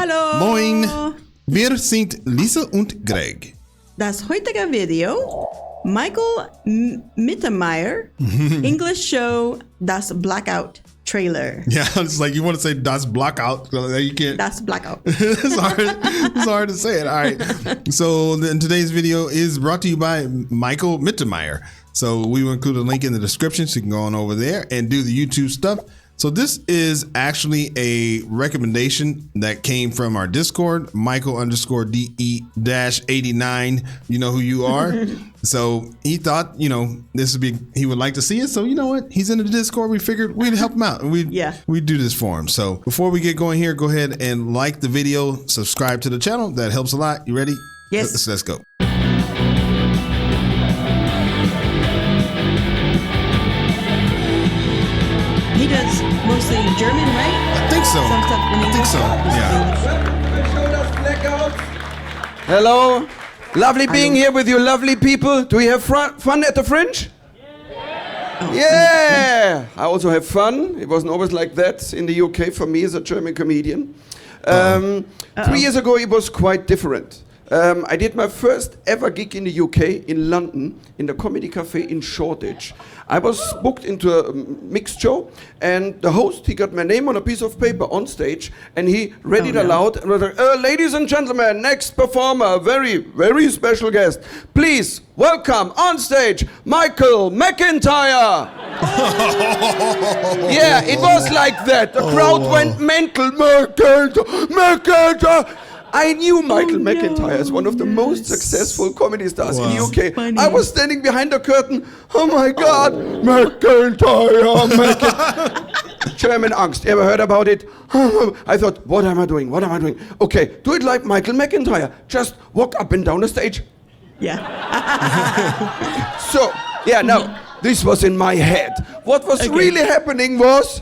Hallo! Moin! Wir sind Lisa und Greg. Das heutige Video, Michael Mittermeier, English show Das Blackout trailer. Yeah, it's like you want to say Das Blackout. You can't. Das Blackout. It's hard to say it. All right. So today's video is brought to you by Michael Mittermeier. So we will include a link in the description so you can go on over there and do the YouTube stuff. So this is actually a recommendation that came from our Discord, Michael_DE-89. You know who you are. So he thought, this would be, he would like to see it. So you know what? He's in the Discord. We figured we'd help him out. And we'd do this for him. So before we get going here, go ahead and like the video, subscribe to the channel. That helps a lot. You ready? Yes. Let's go. He does mostly German, right? I think so. Some stuff in English. Yeah. Hello. Lovely being here with you lovely people. Do we have fun at the Fringe? Yeah. I also have fun. It wasn't always like that in the UK for me as a German comedian. 3 years ago it was quite different. I did my first ever gig in the UK in London in the Comedy Cafe in Shoreditch. I was booked into a mixed show, and the host, he got my name on a piece of paper on stage, and he read it aloud and was like, ladies and gentlemen, next performer, very, very special guest. Please welcome on stage, Michael McIntyre. Yeah, it was like that. The crowd went mental. McIntyre. I knew Michael McIntyre as one of the most successful comedy stars in the UK. Funny. I was standing behind the curtain. Oh my God, McIntyre. German angst. Ever heard about it? I thought, what am I doing? Okay, do it like Michael McIntyre. Just walk up and down the stage. Yeah. So, no, this was in my head. What was really happening was...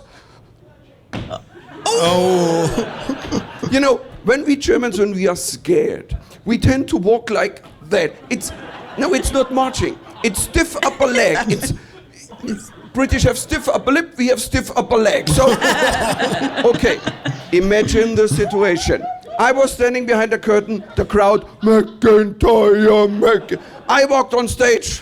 when we Germans, when we are scared, we tend to walk like that. It's not marching. It's stiff upper leg. It's British have stiff upper lip, we have stiff upper leg. So, okay, imagine the situation. I was standing behind the curtain, the crowd, McIntyre. I walked on stage.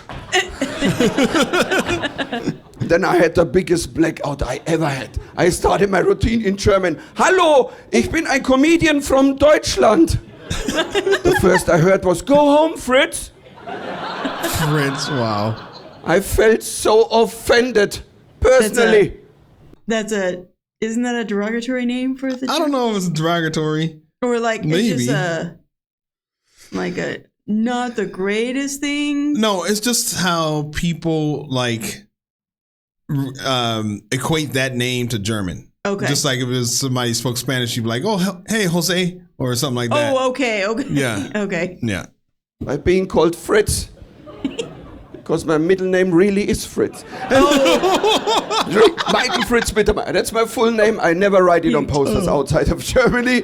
Then I had the biggest blackout I ever had. I started my routine in German. Hallo, ich bin ein Comedian from Deutschland. The first I heard was, go home, Fritz. Fritz, wow. I felt so offended, personally. Isn't that a derogatory name for the I don't know if it's derogatory. Or like, maybe. It's just not the greatest thing? No, it's just how people equate that name to German. Okay. Just like if it was somebody who spoke Spanish, you'd be like, oh, hey, Jose, or something like that. Oh, okay. Yeah. Okay. Yeah. By being called Fritz. Because my middle name really is Fritz. Michael Fritz Mittermeier. That's my full name. I never write it on posters outside of Germany.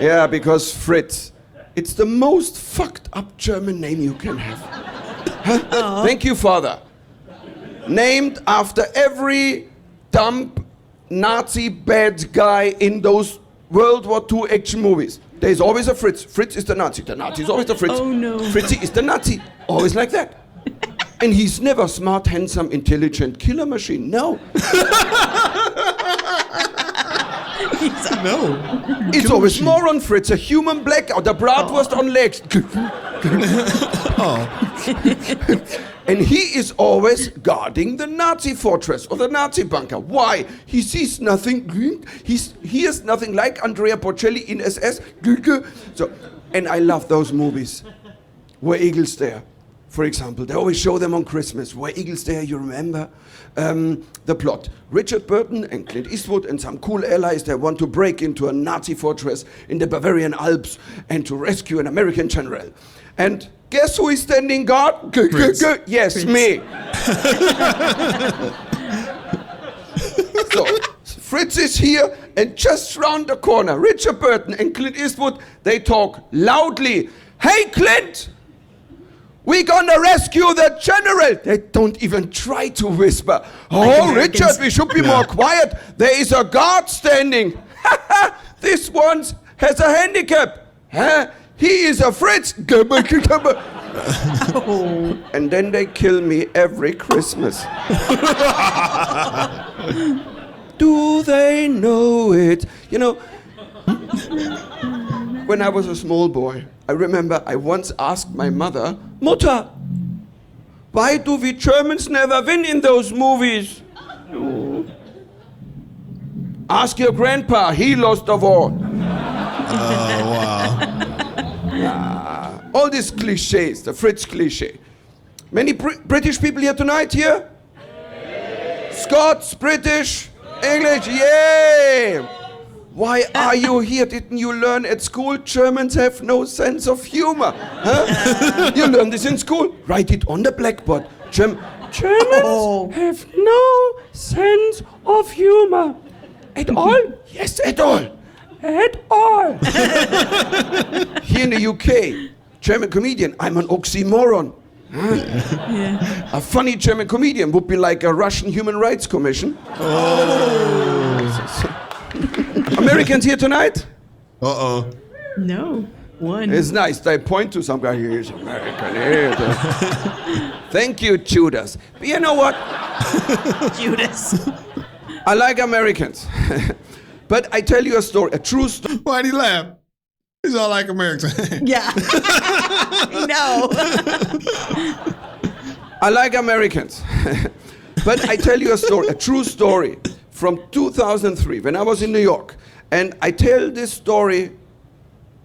Yeah, because Fritz. It's the most fucked up German name you can have. Huh? Thank you, Father. Named after every dumb Nazi bad guy in those World War II action movies. There's always a Fritz. Fritz is the Nazi. The Nazi is always the Fritz. Oh no. Fritzy is the Nazi. Always like that. And he's never smart, handsome, intelligent killer machine. No. No. It's always moron Fritz, a human blackout, the bratwurst on legs. And he is always guarding the Nazi fortress or the Nazi bunker. Why? He sees nothing. He hears nothing like Andrea Bocelli in SS. So, and I love those movies. Where Eagles Dare, for example. They always show them on Christmas. Where Eagles Dare, you remember? The plot. Richard Burton and Clint Eastwood and some cool allies, they want to break into a Nazi fortress in the Bavarian Alps and to rescue an American general. And guess who is standing guard? Yes, Prince. Me. So, Fritz is here, and just round the corner, Richard Burton and Clint Eastwood, they talk loudly. Hey, Clint! We're gonna rescue the general. They don't even try to whisper. Oh, Richard, we should be more quiet. There is a guard standing. This one's has a handicap. Huh? He is a Fritz. And then they kill me every Christmas. Do they know it? You know, when I was a small boy, I remember I once asked my mother, Mutter, why do we Germans never win in those movies? Ask your grandpa, he lost the war. Oh, wow. All these cliches, the Fritz cliche. Many British people here tonight here? Scots, British, English, yay! Why are you here? Didn't you learn at school Germans have no sense of humor? Huh? You learned this in school? Write it on the blackboard. Germans have no sense of humor. At all? Yes, at all. At all. Here in the UK, German comedian, I'm an oxymoron. Huh? Yeah. A funny German comedian would be like a Russian Human Rights Commission. Americans here tonight? Uh-oh. No. One. It's nice. They point to some guy here. He's American. Here. Thank you, Judas. But you know what? Judas. I like Americans. But I tell you a story, a true story. Why'd he laugh? He's all like Americans. Yeah. No. I like Americans. But I tell you a story, a true story from 2003 when I was in New York. And I tell this story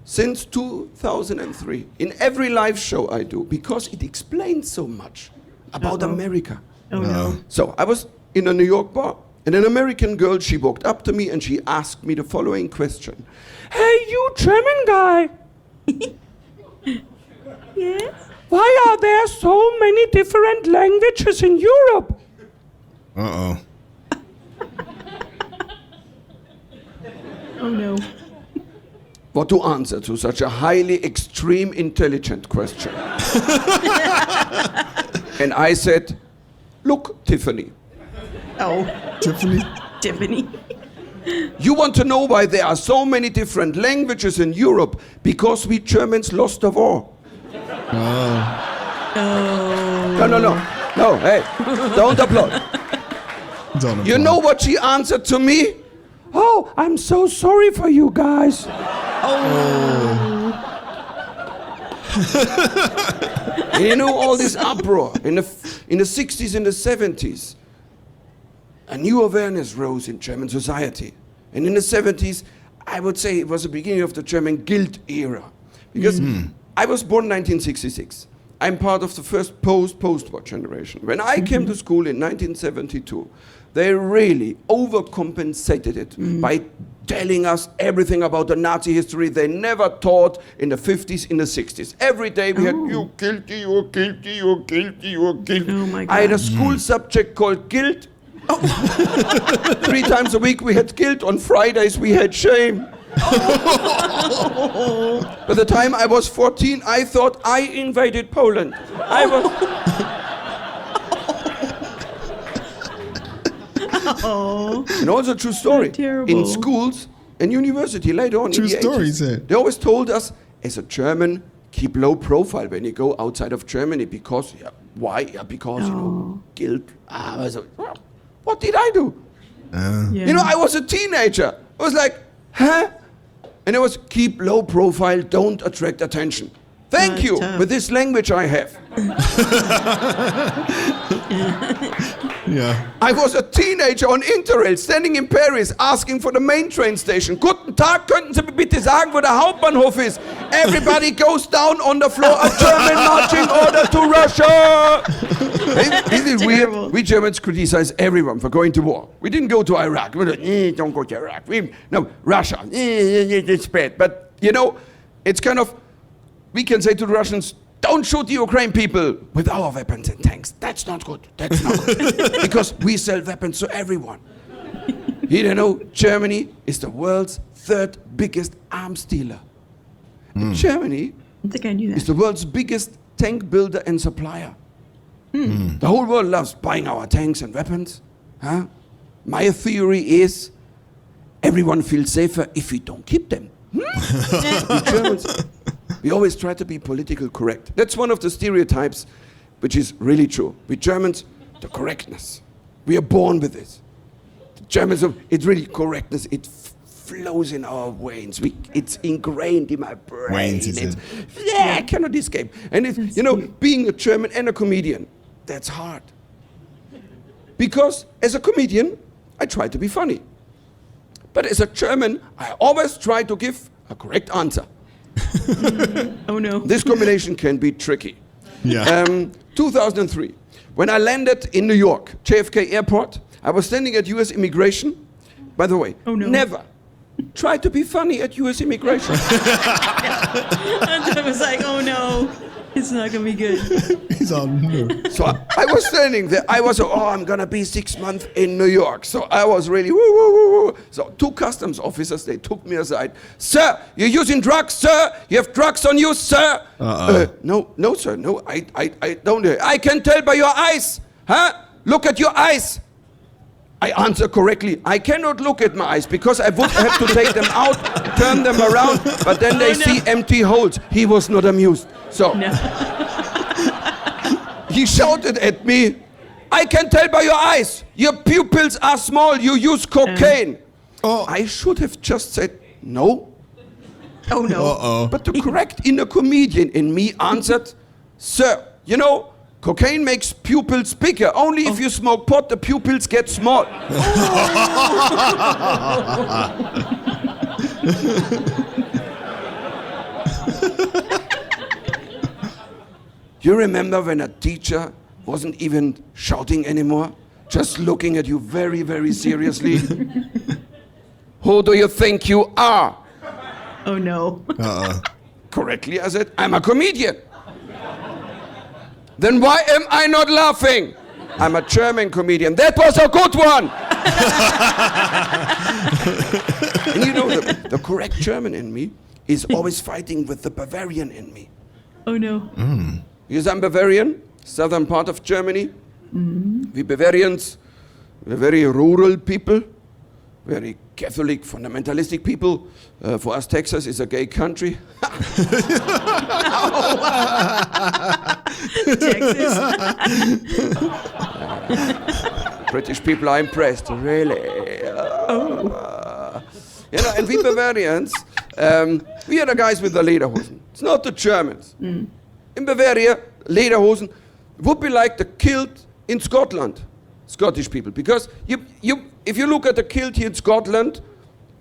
since 2003 in every live show I do because it explains so much about America. Oh, no. So I was in a New York bar, and an American girl, she walked up to me and she asked me the following question. Hey, you German guy. Yes? Why are there so many different languages in Europe? Uh-oh. Oh, no. What to answer to such a highly extreme intelligent question? And I said, look, Tiffany. Oh. Tiffany? Tiffany. You want to know why there are so many different languages in Europe? Because we Germans lost the war. Oh. No, hey, don't applaud. Don't You know what she answered to me? Oh, I'm so sorry for you guys. And you know all this uproar in the 60s and the 70s. A new awareness rose in German society. And in the 70s, I would say it was the beginning of the German guilt era. Because I was born in 1966. I'm part of the first post-war generation. When I came to school in 1972, they really overcompensated it by telling us everything about the Nazi history they never taught in the 50s, in the 60s. Every day we had, you're guilty, you're guilty, you're guilty, you're guilty. Oh my God. I had a school subject called guilt. 3 times a week we had guilt. On Fridays we had shame. By the time I was 14, I thought I invaded Poland. Oh. And also true story. Terrible. In schools and university later on True in the story, 80s, he said. they always told us, as a German, keep low profile when you go outside of Germany because, why? Yeah, because, you know, guilt. What did I do? Yeah. You know, I was a teenager. I was like, huh? And it was keep low profile, don't attract attention. Thank you, tough. with this language I have. Yeah. I was a teenager on Interrail, standing in Paris, asking for the main train station. Guten Tag, könnten Sie mir bitte sagen, wo der Hauptbahnhof ist? Everybody goes down on the floor, a German marching order to Russia. Isn't it Terrible. weird? We Germans criticize everyone for going to war. We didn't go to Iraq. We like, don't go to Iraq. No, Russia, it's bad. But, you know, it's kind of, we can say to the Russians, don't shoot the Ukraine people with our weapons and tanks. That's not good. That's not good. Because we sell weapons to everyone. You don't know, Germany is the world's 3rd biggest arms dealer. And Germany I think I knew is that. the world's biggest tank builder and supplier. The whole world loves buying our tanks and weapons. Huh? My theory is everyone feels safer if we don't keep them. We Germans, we always try to be political correct. That's one of the stereotypes, which is really true. We Germans, the correctness. We are born with this. The Germans, it's really correctness. It flows in our veins. It's ingrained in my brain. I cannot escape. And being a German and a comedian, that's hard. Because as a comedian, I try to be funny. But as a German, I always try to give a correct answer. Oh no. This combination can be tricky. Yeah. 2003, when I landed in New York, JFK Airport, I was standing at US Immigration. By the way, never try to be funny at US Immigration. I was like, oh no, it's not gonna be good. He's on new. So I was standing there. I'm gonna be 6 months in New York. So I was really woo, woo, woo, woo. So 2 customs officers, they took me aside. Sir, you're using drugs, sir. You have drugs on you, sir. No, sir. No, I don't. I can tell by your eyes. Huh? Look at your eyes. I answer correctly. I cannot look at my eyes because I would have to take them out, turn them around, but then they see empty holes. He was not amused. So he shouted at me, I can tell by your eyes. Your pupils are small. You use cocaine. I should have just said no. Oh no. But the correct inner comedian in me answered, sir, cocaine makes pupils bigger. Only if you smoke pot, the pupils get small. You remember when a teacher wasn't even shouting anymore? Just looking at you very, very seriously? Who do you think you are? Oh no. Correctly, I said, I'm a comedian. Then why am I not laughing? I'm a German comedian. That was a good one. And the correct German in me is always fighting with the Bavarian in me. Oh no. Because I'm Bavarian, southern part of Germany. We Bavarians, we're very rural people, very Catholic, fundamentalistic people. For us, Texas is a gay country. Texas. British people are impressed, really. And we Bavarians, we are the guys with the lederhosen. It's not the Germans. In Bavaria, lederhosen would be like the kilt in Scotland, Scottish people. Because if you look at the kilt here in Scotland,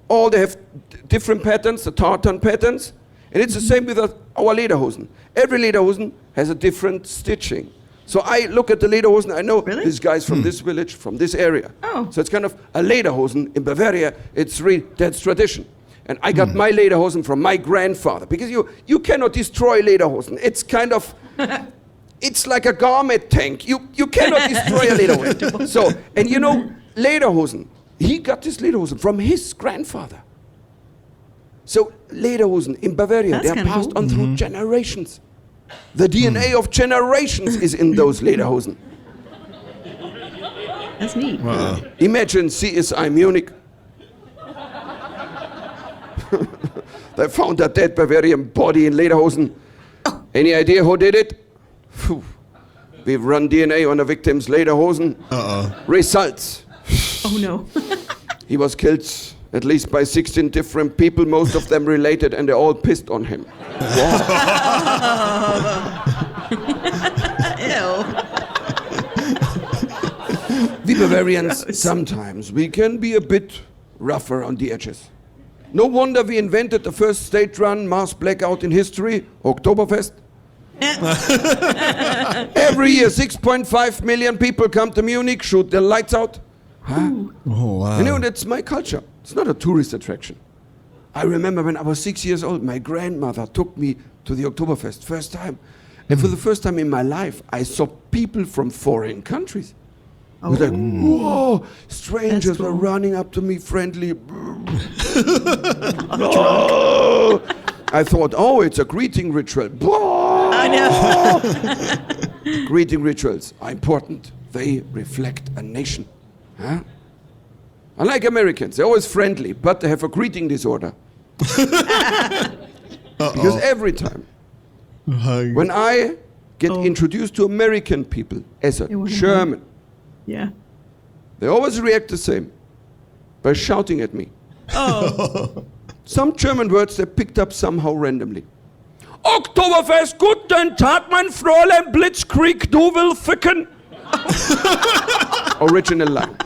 all they have different patterns, the tartan patterns, and it's the same with our lederhosen. Every lederhosen has a different stitching. So I look at the lederhosen, I know this guy's from this village, from this area. So it's kind of a lederhosen in Bavaria. That's tradition. And I got my lederhosen from my grandfather, because you cannot destroy lederhosen. It's kind of, it's like a garment tank. You cannot destroy a lederhosen. So, and lederhosen, he got this lederhosen from his grandfather. So lederhosen in Bavaria, they are passed on through generations. The DNA of generations is in those lederhosen. That's neat. Wow. Imagine CSI Munich. They found a dead Bavarian body in lederhosen. Any idea who did it? Phew. We've run DNA on the victim's lederhosen. Results. Oh no. He was killed at least by 16 different people, most of them related, and they all pissed on him. Ew. We Bavarians, sometimes we can be a bit rough around the edges. No wonder we invented the first state-run mass blackout in history, Oktoberfest. Every year, 6.5 million people come to Munich, shoot their lights out. Huh? Oh, wow. That's my culture. It's not a tourist attraction. I remember when I was 6 years old, my grandmother took me to the Oktoberfest, first time. And for the first time in my life, I saw people from foreign countries. I was like, whoa, strangers were running up to me friendly. Oh. I thought, it's a greeting ritual. I know. Greeting rituals are important. They reflect a nation. Huh? Unlike Americans, they're always friendly, but they have a greeting disorder. Because every time when I get introduced to American people as a German, Yeah. they always react the same by shouting at me. Oh. Some German words they picked up somehow randomly. Oktoberfest, guten Tag, mein Fräulein, Blitzkrieg, du will ficken. Original line.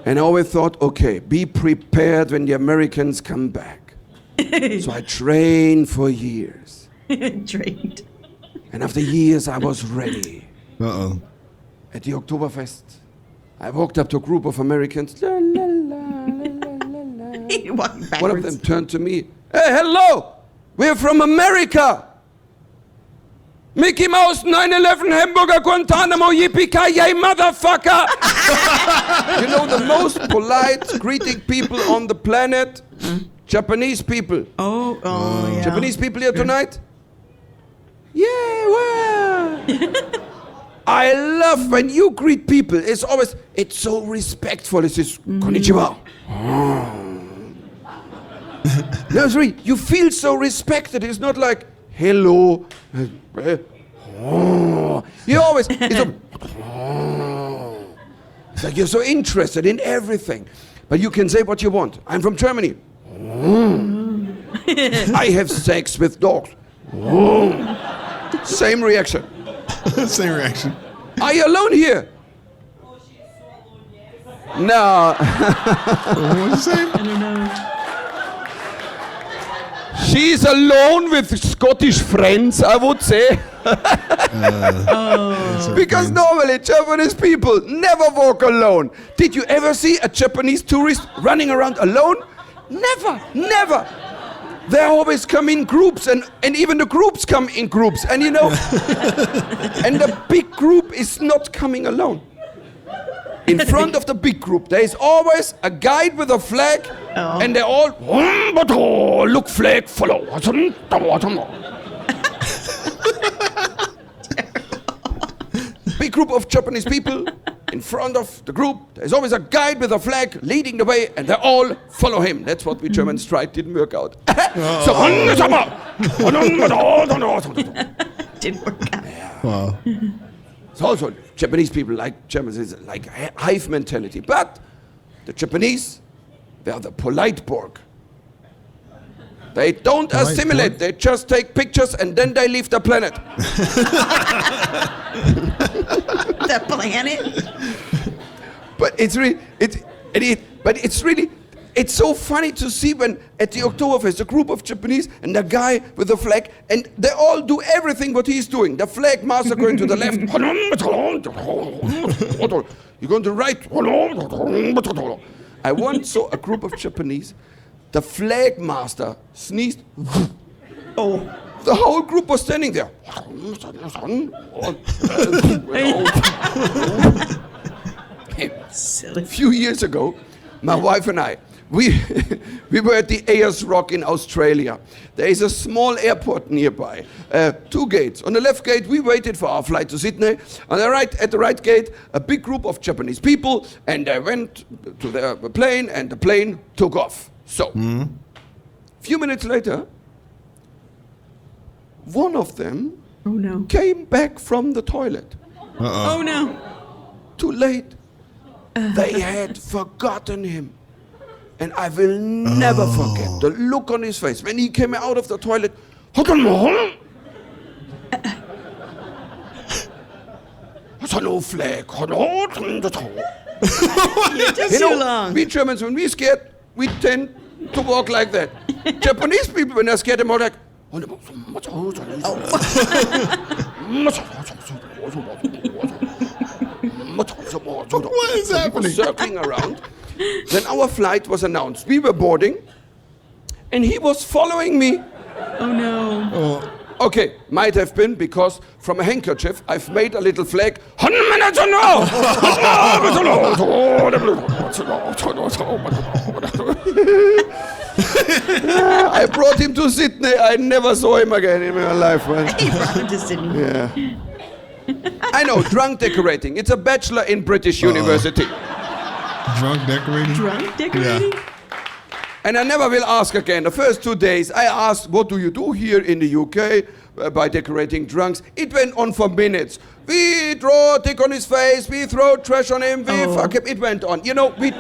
And I always thought, okay, be prepared when the Americans come back. So I trained for years. Trained. And after years, I was ready. Uh-oh. At the Oktoberfest, I walked up to a group of Americans. La, la, la, la, la, la. Walking backwards. One of them turned to me. Hey, hello! We're from America! Mickey Mouse, 9/11, Hamburger, Guantanamo, yippee-ki-yay, motherfucker! You know the most polite greeting people on the planet? Japanese people. Oh, yeah. Japanese people here tonight? Yeah, well. I love when you greet people. It's so respectful. It's just, konnichiwa. No, it's really, you feel so respected. It's not like, hello. You always, it's like you're so interested in everything. But you can say what you want. I'm from Germany. I have sex with dogs. Same reaction. Same reaction. Are you alone here? No. What did you say? I don't know. She's alone with Scottish friends, I would say. Because normally Japanese people never walk alone. Did you ever see a Japanese tourist running around alone? Never, never. They always come in groups, and even the groups come in groups. And you know, and the big group is not coming alone. In front of the big group, there is always a guide with a flag, and they all look flag, follow. Big group of Japanese people in front of the group. There's always a guide with a flag leading the way, and they all follow him. That's what we Germans tried. Didn't work out. Didn't work out. Wow. It's also Japanese people like Germans, is like hive mentality. But the Japanese, they are the polite Borg. They don't assimilate. They just take pictures and then they leave the planet. The planet? But it's so funny to see when at the Oktoberfest, a group of Japanese and a guy with a flag, and they all do everything what he's doing. The flag master going to the left. You're going to the right. I once saw a group of Japanese. The flag master sneezed. Oh. The whole group was standing there. Silly. A few years ago, my wife and I, we were at the Ayers Rock in Australia. There is a small airport nearby. 2 gates. On the left gate, we waited for our flight to Sydney. On the right, at the right gate, a big group of Japanese people, and they went to their plane, and the plane took off. So, a few minutes later, one of them came back from the toilet. Oh no. Too late. They had forgotten him. And I will never forget the look on his face when he came out of the toilet. No flag. Too long. We Germans, when we're scared, we tend to walk like that. Japanese people, when they're scared, they're more like. What is happening? Circling around. Then our flight was announced. We were boarding, and he was following me. Oh no. Okay, might have been because from a handkerchief I've made a little flag. I brought him to Sydney. I never saw him again in my life. Right? He brought him to Sydney. Yeah. I know, drunk decorating. It's a bachelor in British University. Drunk decorating? Drunk decorating? Yeah. And I never will ask again. The first 2 days, I asked, what do you do here in the UK by decorating drunks? It went on for minutes. We draw a dick on his face, we throw trash on him, we fuck him. It went on. You know, we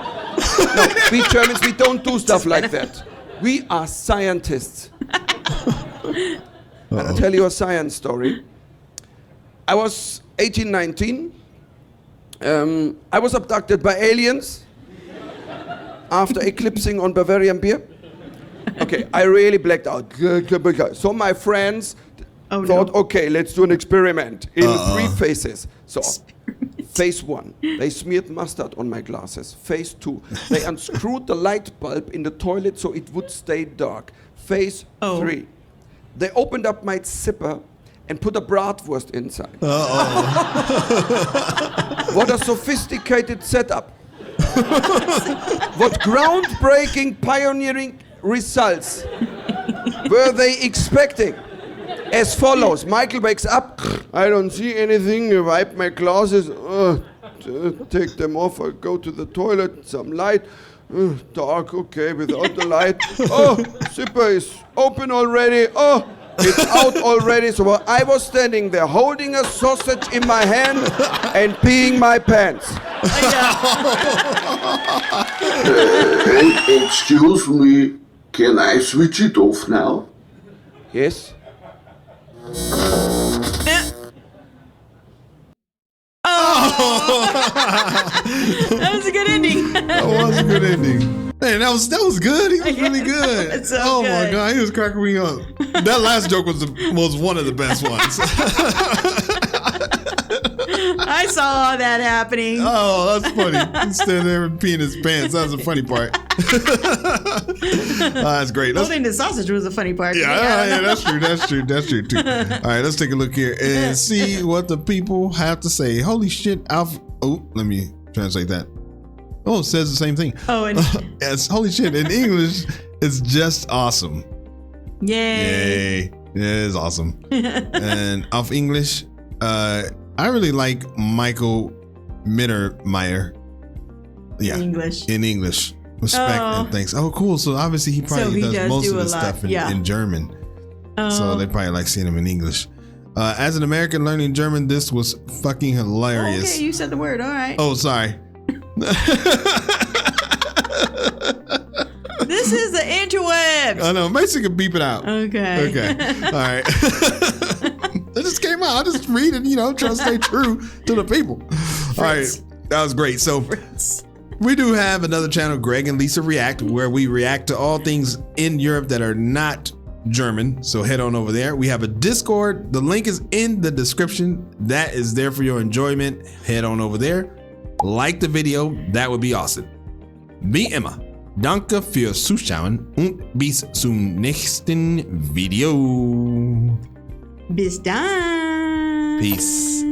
Germans, we don't do stuff like that. We are scientists. And I'll tell you a science story. I was 18, 19. I was abducted by aliens after eclipsing on Bavarian beer. Okay, I really blacked out. So my friends thought, okay, let's do an experiment in 3 phases. So, phase 1, they smeared mustard on my glasses. Phase 2, they unscrewed the light bulb in the toilet so it would stay dark. Phase 3, they opened up my zipper and put a bratwurst inside. What a sophisticated setup. What groundbreaking, pioneering results were they expecting? As follows. Michael wakes up. I don't see anything. I wipe my glasses. Take them off. I go to the toilet. Some light. Dark. Okay, without the light. Oh, zipper is open already. Oh, it's out already. So I was standing there holding a sausage in my hand and peeing my pants. Excuse me, can I switch it off now? Yes? That was a good ending. That was a good ending. Man, that was good. He was really good. It's so oh good. my God, he was cracking me up. That last joke was one of the best ones. I saw that happening. Oh, that's funny. He's standing there and peeing his pants. That was the funny part. That's great. Holding the sausage was the funny part. Yeah, that's true too. All right, let's take a look here and see what the people have to say. Holy shit, let me translate that. Oh, it says the same thing. Oh, and yes, holy shit. In English, it's just awesome. yay. It is awesome. And of English, I really like Michael Mittermeier. Yeah, in English. Respect and thanks. Oh, cool. So obviously he probably does most of the stuff in German. So they probably like seeing him in English. As an American learning German, this was fucking hilarious. Okay, you said the word. All right. Oh, sorry. This is the interwebs. I know. Basically, beep it out. Okay. All right. It just came out. I just read it, try to stay true to the people. All right. That was great. So we do have another channel, Greg and Lisa React, where we react to all things in Europe that are not German. So head on over there. We have a Discord. The link is in the description. That is there for your enjoyment. Head on over there. Like the video. That would be awesome. Wie immer. Danke fürs Zuschauen und bis zum nächsten Video. Bis dann. Peace.